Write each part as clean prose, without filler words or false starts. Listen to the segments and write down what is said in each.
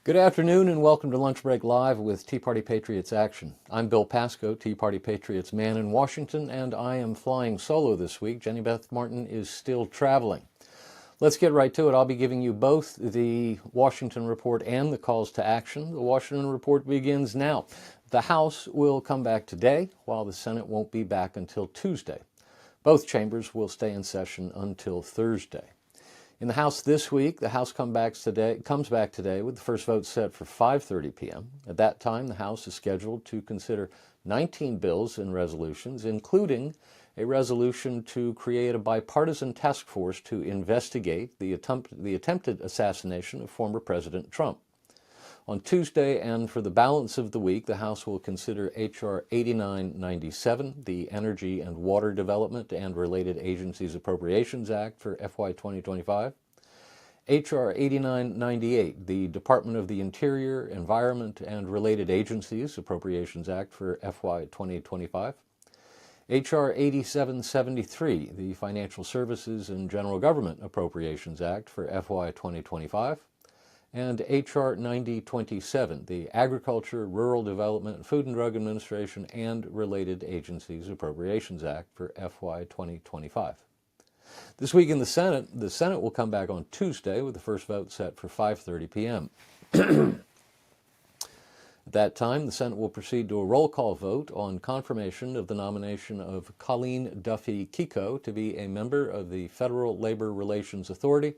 Good afternoon and welcome to Lunch Break Live with Tea Party Patriots Action. I'm Bill Pasco, Tea Party Patriots man in Washington, and I am flying solo this week. Jenny Beth Martin is still traveling. Let's get right to it. I'll be giving you both the Washington Report and the calls to action. The Washington Report begins now. The House will come back today, while the Senate won't be back until Tuesday. Both chambers will stay in session until Thursday. In the House this week, the House comes back today with the first vote set for 5:30 p.m. At that time, the House is scheduled to consider 19 bills and resolutions, including a resolution to create a bipartisan task force to investigate the attempted assassination of former President Trump. On Tuesday and for the balance of the week, the House will consider H.R. 8997, the Energy and Water Development and Related Agencies Appropriations Act for FY 2025, H.R. 8998, the Department of the Interior, Environment and Related Agencies Appropriations Act for FY 2025, H.R. 8773, the Financial Services and General Government Appropriations Act for FY 2025, and H.R. 9027, the Agriculture, Rural Development, Food and Drug Administration and Related Agencies Appropriations Act for FY 2025. This week in the Senate will come back on Tuesday with the first vote set for 5:30 p.m. At that time, the Senate will proceed to a roll call vote on confirmation of the nomination of Colleen Duffy Kiko to be a member of the Federal Labor Relations Authority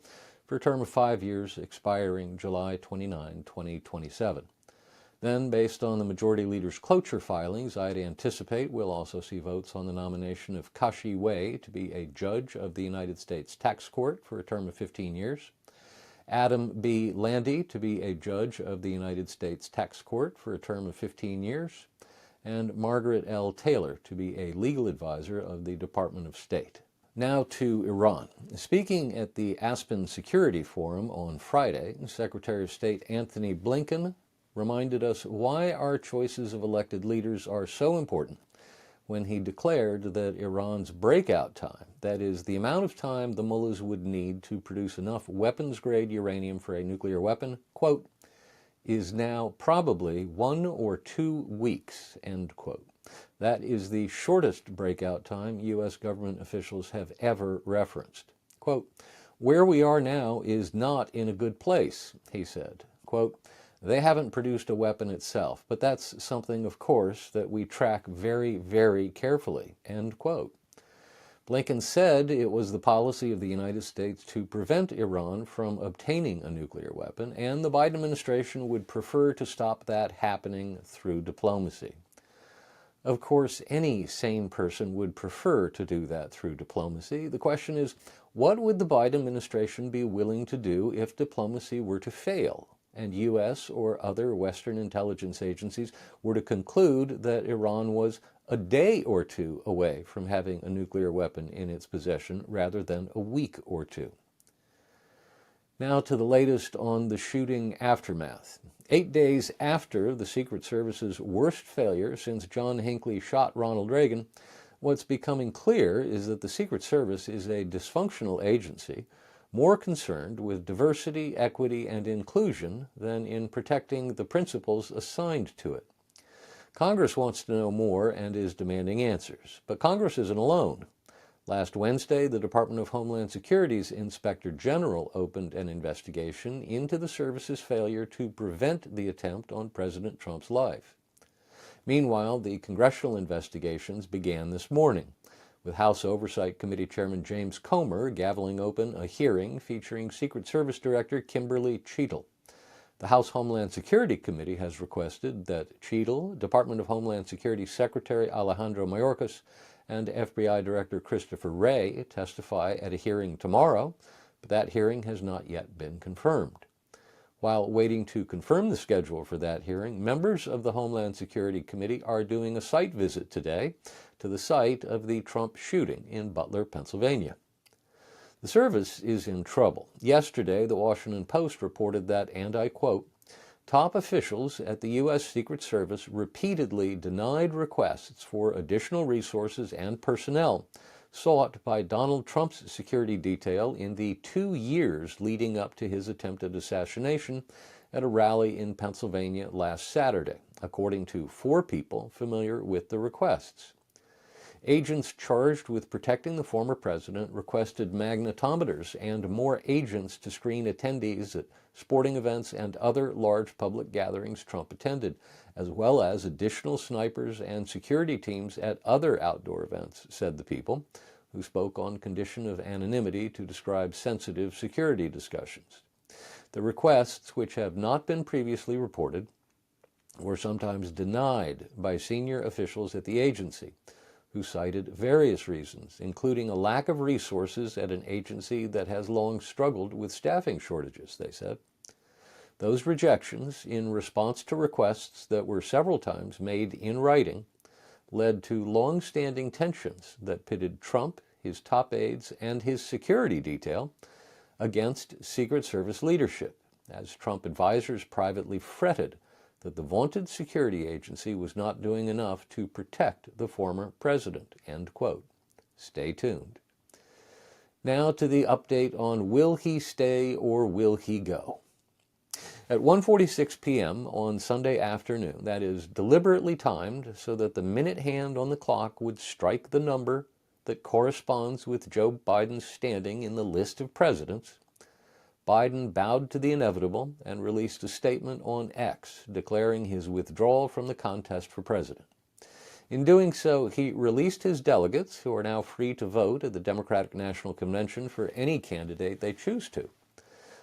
for a term of 5 years expiring July 29, 2027. Then, based on the Majority Leader's cloture filings, I'd anticipate we'll also see votes on the nomination of Kashi Wei to be a judge of the United States Tax Court for a term of 15 years, Adam B. Landy to be a judge of the United States Tax Court for a term of 15 years, and Margaret L. Taylor to be a legal advisor of the Department of State. Now to Iran. Speaking at the Aspen Security Forum on Friday, Secretary of State Antony Blinken reminded us why our choices of elected leaders are so important when he declared that Iran's breakout time, that is, the amount of time the mullahs would need to produce enough weapons-grade uranium for a nuclear weapon, quote, is now probably 1 or 2 weeks, end quote. That is the shortest breakout time U.S. government officials have ever referenced. Quote, where we are now is not in a good place, he said. Quote, they haven't produced a weapon itself, but that's something, of course, that we track very, very carefully, end quote. Blinken said it was the policy of the United States to prevent Iran from obtaining a nuclear weapon, and the Biden administration would prefer to stop that happening through diplomacy. Of course, any sane person would prefer to do that through diplomacy. The question is, what would the Biden administration be willing to do if diplomacy were to fail and U.S. or other Western intelligence agencies were to conclude that Iran was a day or two away from having a nuclear weapon in its possession rather than a week or two? Now to the latest on the shooting aftermath. 8 days after the Secret Service's worst failure since John Hinckley shot Ronald Reagan, what's becoming clear is that the Secret Service is a dysfunctional agency more concerned with diversity, equity, and inclusion than in protecting the principles assigned to it. Congress wants to know more and is demanding answers, but Congress isn't alone. Last Wednesday, the Department of Homeland Security's Inspector General opened an investigation into the service's failure to prevent the attempt on President Trump's life. Meanwhile, the congressional investigations began this morning, with House Oversight Committee Chairman James Comer gaveling open a hearing featuring Secret Service Director Kimberly Cheatle. The House Homeland Security Committee has requested that Cheatle, Department of Homeland Security Secretary Alejandro Mayorkas, and FBI Director Christopher Wray testify at a hearing tomorrow, but that hearing has not yet been confirmed. While waiting to confirm the schedule for that hearing, members of the Homeland Security Committee are doing a site visit today to the site of the Trump shooting in Butler, Pennsylvania. The service is in trouble. Yesterday, the Washington Post reported that, and I quote, top officials at the U.S. Secret Service repeatedly denied requests for additional resources and personnel sought by Donald Trump's security detail in the 2 years leading up to his attempted assassination, at a rally in Pennsylvania last Saturday, according to 4 people familiar with the requests. Agents charged with protecting the former president requested magnetometers and more agents to screen attendees at sporting events and other large public gatherings Trump attended, as well as additional snipers and security teams at other outdoor events, said the people, who spoke on condition of anonymity to describe sensitive security discussions. The requests, which have not been previously reported, were sometimes denied by senior officials at the agency, who cited various reasons, including a lack of resources at an agency that has long struggled with staffing shortages, they said. Those rejections, in response to requests that were several times made in writing, led to long-standing tensions that pitted Trump, his top aides, and his security detail against Secret Service leadership, as Trump advisors privately fretted that the vaunted security agency was not doing enough to protect the former president, end quote. Stay tuned. Now to the update on will he stay or will he go? At 1:46 p.m. on Sunday afternoon, that is deliberately timed so that the minute hand on the clock would strike the number that corresponds with Joe Biden's standing in the list of presidents, Biden bowed to the inevitable and released a statement on X declaring his withdrawal from the contest for president. In doing so, he released his delegates, who are now free to vote at the Democratic National Convention for any candidate they choose to.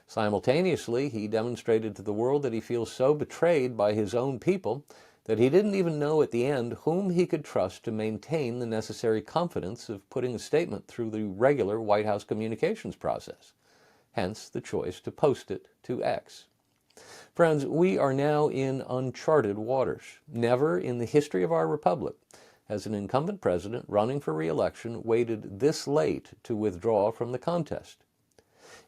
Simultaneously, he demonstrated to the world that he feels so betrayed by his own people that he didn't even know at the end whom he could trust to maintain the necessary confidence of putting a statement through the regular White House communications process. Hence the choice to post it to X. Friends, we are now in uncharted waters. Never in the history of our republic has an incumbent president running for re-election waited this late to withdraw from the contest.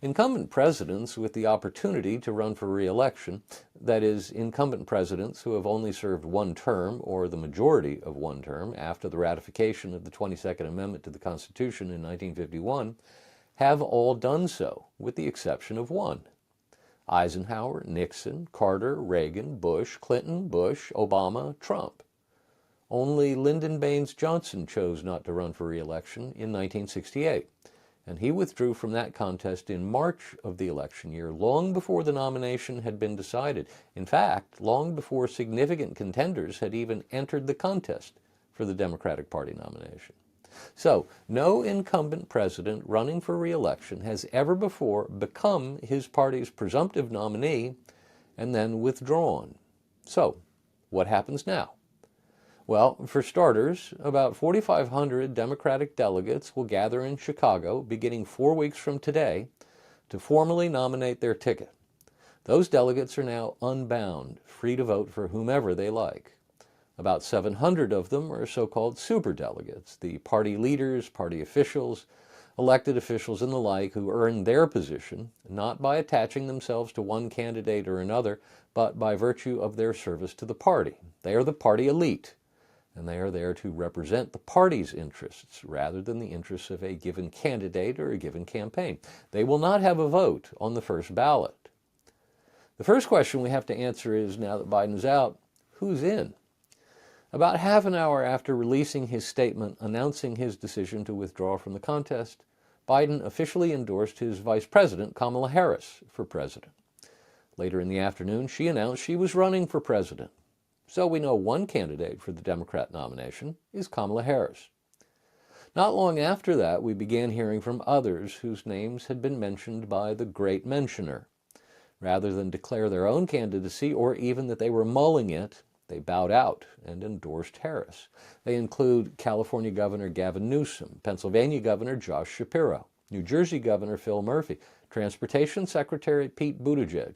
Incumbent presidents with the opportunity to run for re-election, that is, incumbent presidents who have only served one term or the majority of one term after the ratification of the 22nd Amendment to the Constitution in 1951, have all done so, with the exception of one. Eisenhower, Nixon, Carter, Reagan, Bush, Clinton, Bush, Obama, Trump. Only Lyndon Baines Johnson chose not to run for re-election in 1968, and he withdrew from that contest in March of the election year, long before the nomination had been decided. In fact, long before significant contenders had even entered the contest for the Democratic Party nomination. So, no incumbent president running for re-election has ever before become his party's presumptive nominee and then withdrawn. So, what happens now? Well, for starters, about 4,500 Democratic delegates will gather in Chicago beginning 4 weeks from today to formally nominate their ticket. Those delegates are now unbound, free to vote for whomever they like. About 700 of them are so-called superdelegates, the party leaders, party officials, elected officials, and the like, who earn their position not by attaching themselves to one candidate or another, but by virtue of their service to the party. They are the party elite, and they are there to represent the party's interests rather than the interests of a given candidate or a given campaign. They will not have a vote on the first ballot. The first question we have to answer is, now that Biden's out, who's in? About half an hour after releasing his statement announcing his decision to withdraw from the contest, Biden officially endorsed his vice president, Kamala Harris, for president. Later in the afternoon, she announced she was running for president. So we know one candidate for the Democrat nomination is Kamala Harris. Not long after that, we began hearing from others whose names had been mentioned by the great mentioner. Rather than declare their own candidacy or even that they were mulling it, they bowed out and endorsed Harris. They include California Governor Gavin Newsom, Pennsylvania Governor Josh Shapiro, New Jersey Governor Phil Murphy, Transportation Secretary Pete Buttigieg.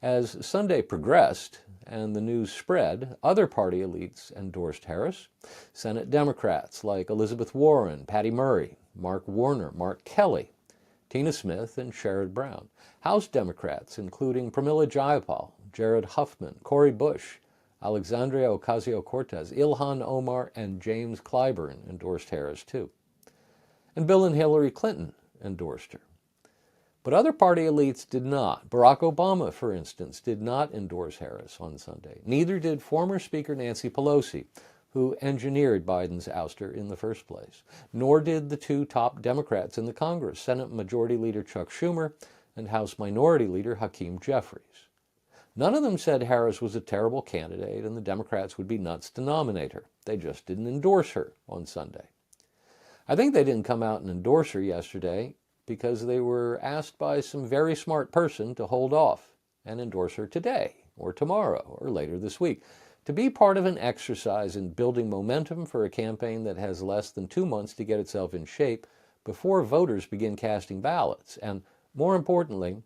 As Sunday progressed and the news spread, other party elites endorsed Harris. Senate Democrats like Elizabeth Warren, Patty Murray, Mark Warner, Mark Kelly, Tina Smith, and Sherrod Brown. House Democrats, including Pramila Jayapal, Jared Huffman, Cori Bush, Alexandria Ocasio-Cortez, Ilhan Omar, and James Clyburn endorsed Harris too. And Bill and Hillary Clinton endorsed her. But other party elites did not. Barack Obama, for instance, did not endorse Harris on Sunday. Neither did former Speaker Nancy Pelosi, who engineered Biden's ouster in the first place. Nor did the two top Democrats in the Congress, Senate Majority Leader Chuck Schumer and House Minority Leader Hakeem Jeffries. None of them said Harris was a terrible candidate and the Democrats would be nuts to nominate her. They just didn't endorse her on Sunday. I think they didn't come out and endorse her yesterday because they were asked by some very smart person to hold off and endorse her today or tomorrow or later this week, to be part of an exercise in building momentum for a campaign that has less than 2 months to get itself in shape before voters begin casting ballots, and more importantly,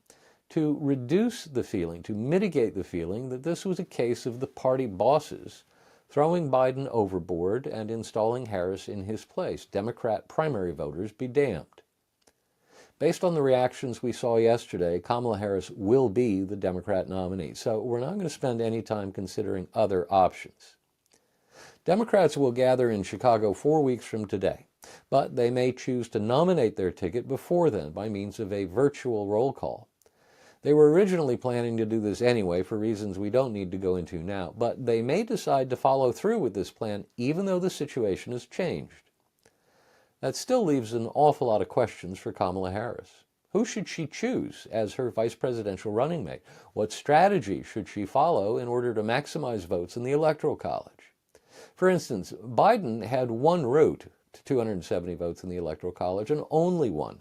to reduce the feeling, to mitigate the feeling that this was a case of the party bosses throwing Biden overboard and installing Harris in his place. Democrat primary voters be damned. Based on the reactions we saw yesterday, Kamala Harris will be the Democrat nominee, so we're not going to spend any time considering other options. Democrats will gather in Chicago 4 weeks from today, but they may choose to nominate their ticket before then by means of a virtual roll call. They were originally planning to do this anyway for reasons we don't need to go into now, but they may decide to follow through with this plan even though the situation has changed. That still leaves an awful lot of questions for Kamala Harris. Who should she choose as her vice presidential running mate? What strategy should she follow in order to maximize votes in the Electoral College? For instance, Biden had one route to 270 votes in the Electoral College, and only one.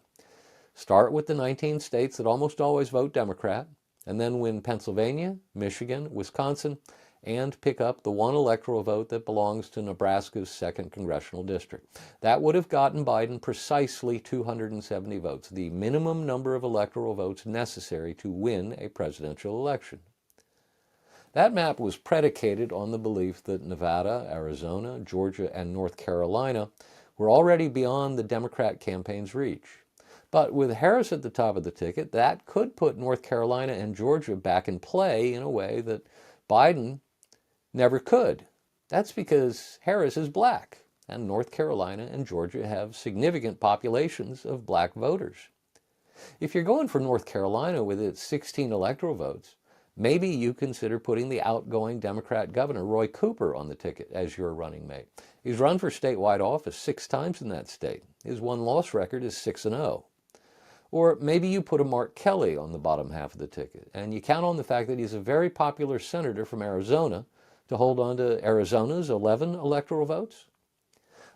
Start with the 19 states that almost always vote Democrat, and then win Pennsylvania, Michigan, Wisconsin, and pick up the one electoral vote that belongs to Nebraska's 2nd Congressional District. That would have gotten Biden precisely 270 votes, the minimum number of electoral votes necessary to win a presidential election. That map was predicated on the belief that Nevada, Arizona, Georgia, and North Carolina were already beyond the Democrat campaign's reach. But with Harris at the top of the ticket, that could put North Carolina and Georgia back in play in a way that Biden never could. That's because Harris is black, and North Carolina and Georgia have significant populations of black voters. If you're going for North Carolina with its 16 electoral votes, maybe you consider putting the outgoing Democrat governor, Roy Cooper, on the ticket as your running mate. He's run for statewide office 6 times in that state. His won-loss record is 6-0. Or maybe you put a Mark Kelly on the bottom half of the ticket, and you count on the fact that he's a very popular senator from Arizona to hold on to Arizona's 11 electoral votes.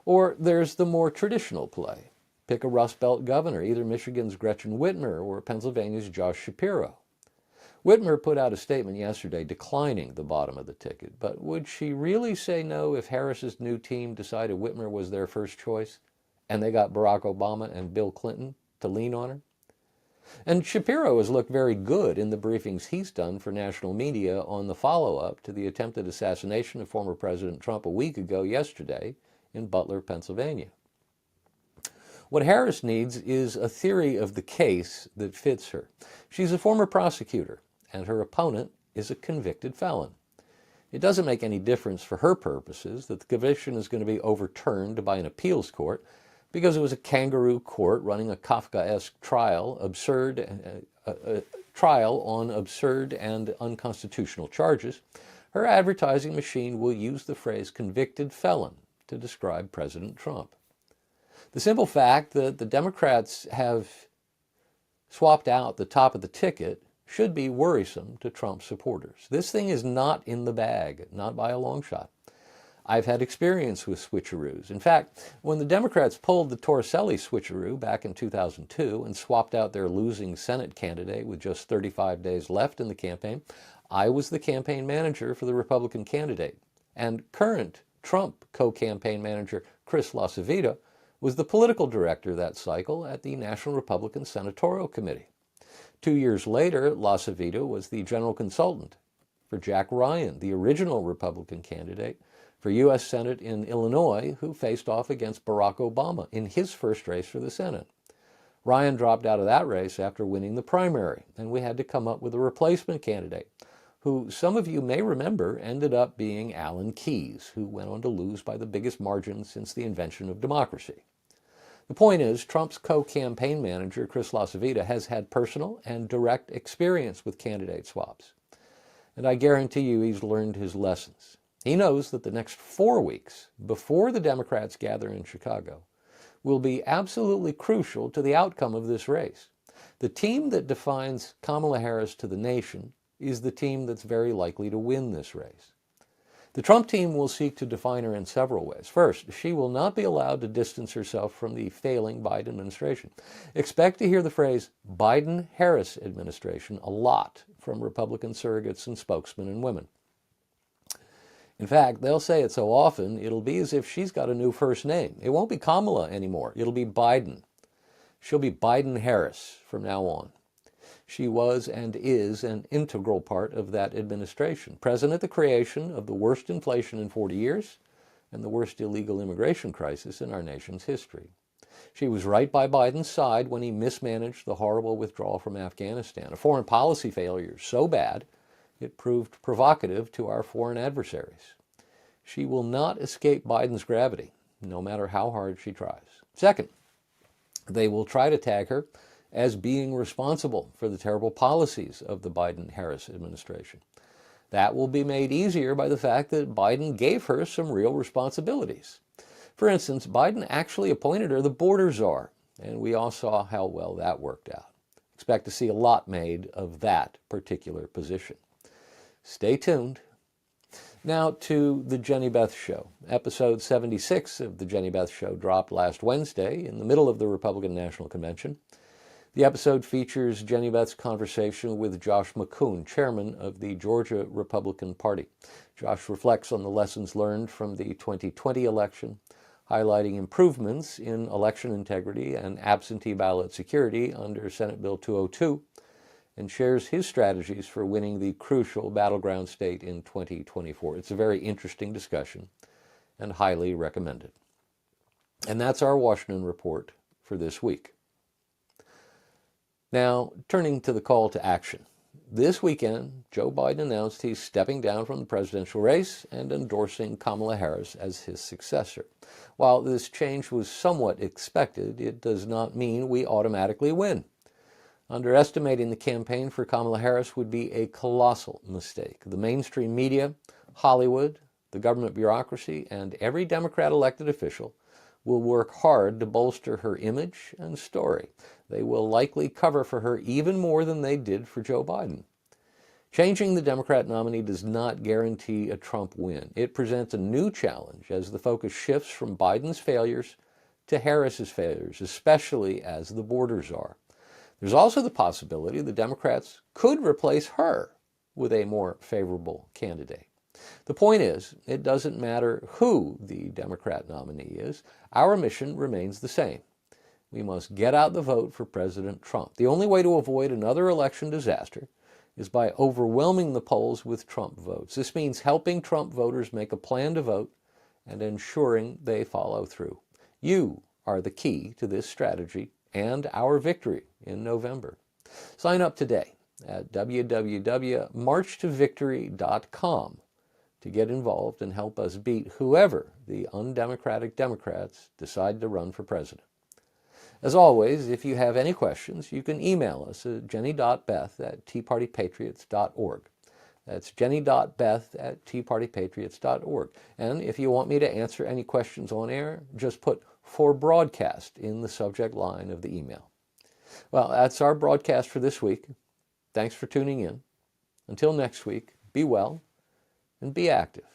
Or there's the more traditional play. Pick a Rust Belt governor, either Michigan's Gretchen Whitmer or Pennsylvania's Josh Shapiro. Whitmer put out a statement yesterday declining the bottom of the ticket, but would she really say no if Harris's new team decided Whitmer was their first choice and they got Barack Obama and Bill Clinton to lean on her? And Shapiro has looked very good in the briefings he's done for national media on the follow-up to the attempted assassination of former President Trump a week ago yesterday in Butler, Pennsylvania. What Harris needs is a theory of the case that fits her. She's a former prosecutor, and her opponent is a convicted felon. It doesn't make any difference for her purposes that the conviction is going to be overturned by an appeals court, because it was a kangaroo court running a Kafkaesque trial, trial on absurd and unconstitutional charges. Her advertising machine will use the phrase convicted felon to describe President Trump. The simple fact that the Democrats have swapped out the top of the ticket should be worrisome to Trump supporters. This thing is not in the bag, not by a long shot. I've had experience with switcheroos. In fact, when the Democrats pulled the Torricelli switcheroo back in 2002 and swapped out their losing Senate candidate with just 35 days left in the campaign, I was the campaign manager for the Republican candidate. And current Trump co-campaign manager Chris LaCivita was the political director that cycle at the National Republican Senatorial Committee. 2 years later, LaCivita was the general consultant for Jack Ryan, the original Republican candidate for U.S. Senate in Illinois, who faced off against Barack Obama in his first race for the Senate. Ryan dropped out of that race after winning the primary, and we had to come up with a replacement candidate, who some of you may remember ended up being Alan Keyes, who went on to lose by the biggest margin since the invention of democracy. The point is, Trump's co-campaign manager, Chris LaCivita, has had personal and direct experience with candidate swaps. And I guarantee you he's learned his lessons. He knows that the next 4 weeks, before the Democrats gather in Chicago, will be absolutely crucial to the outcome of this race. The team that defines Kamala Harris to the nation is the team that's very likely to win this race. The Trump team will seek to define her in several ways. First, she will not be allowed to distance herself from the failing Biden administration. Expect to hear the phrase Biden-Harris administration a lot from Republican surrogates and spokesmen and women. In fact, they'll say it so often, it'll be as if she's got a new first name. It won't be Kamala anymore. It'll be Biden. She'll be Biden-Harris from now on. She was and is an integral part of that administration, present at the creation of the worst inflation in 40 years and the worst illegal immigration crisis in our nation's history. She was right by Biden's side when he mismanaged the horrible withdrawal from Afghanistan, a foreign policy failure so bad it proved provocative to our foreign adversaries. She will not escape Biden's gravity, no matter how hard she tries. Second, they will try to tag her as being responsible for the terrible policies of the Biden-Harris administration. That will be made easier by the fact that Biden gave her some real responsibilities. For instance, Biden actually appointed her the border czar, and we all saw how well that worked out. Expect to see a lot made of that particular position. Stay tuned. Now to The Jenny Beth Show. Episode 76 of The Jenny Beth Show dropped last Wednesday in the middle of the Republican National Convention. The episode features Jenny Beth's conversation with Josh McCoon, chairman of the Georgia Republican Party. Josh reflects on the lessons learned from the 2020 election, highlighting improvements in election integrity and absentee ballot security under Senate Bill 202, and shares his strategies for winning the crucial battleground state in 2024. It's a very interesting discussion and highly recommended. And that's our Washington Report for this week. Now, turning to the call to action. This weekend, Joe Biden announced he's stepping down from the presidential race and endorsing Kamala Harris as his successor. While this change was somewhat expected, it does not mean we automatically win. Underestimating the campaign for Kamala Harris would be a colossal mistake. The mainstream media, Hollywood, the government bureaucracy, and every Democrat elected official will work hard to bolster her image and story. They will likely cover for her even more than they did for Joe Biden. Changing the Democrat nominee does not guarantee a Trump win. It presents a new challenge as the focus shifts from Biden's failures to Harris's failures, especially as the border czar. There's also the possibility the Democrats could replace her with a more favorable candidate. The point is, it doesn't matter who the Democrat nominee is. Our mission remains the same. We must get out the vote for President Trump. The only way to avoid another election disaster is by overwhelming the polls with Trump votes. This means helping Trump voters make a plan to vote and ensuring they follow through. You are the key to this strategy and our victory in November. Sign up today at www.marchtovictory.com to get involved and help us beat whoever the undemocratic Democrats decide to run for president. As always, if you have any questions, you can email us at jenny.beth@teapartypatriots.org. That's jenny.beth@teapartypatriots.org. And if you want me to answer any questions on air, just put "for broadcast" in the subject line of the email. Well, that's our broadcast for this week. Thanks for tuning in. Until next week, be well and be active.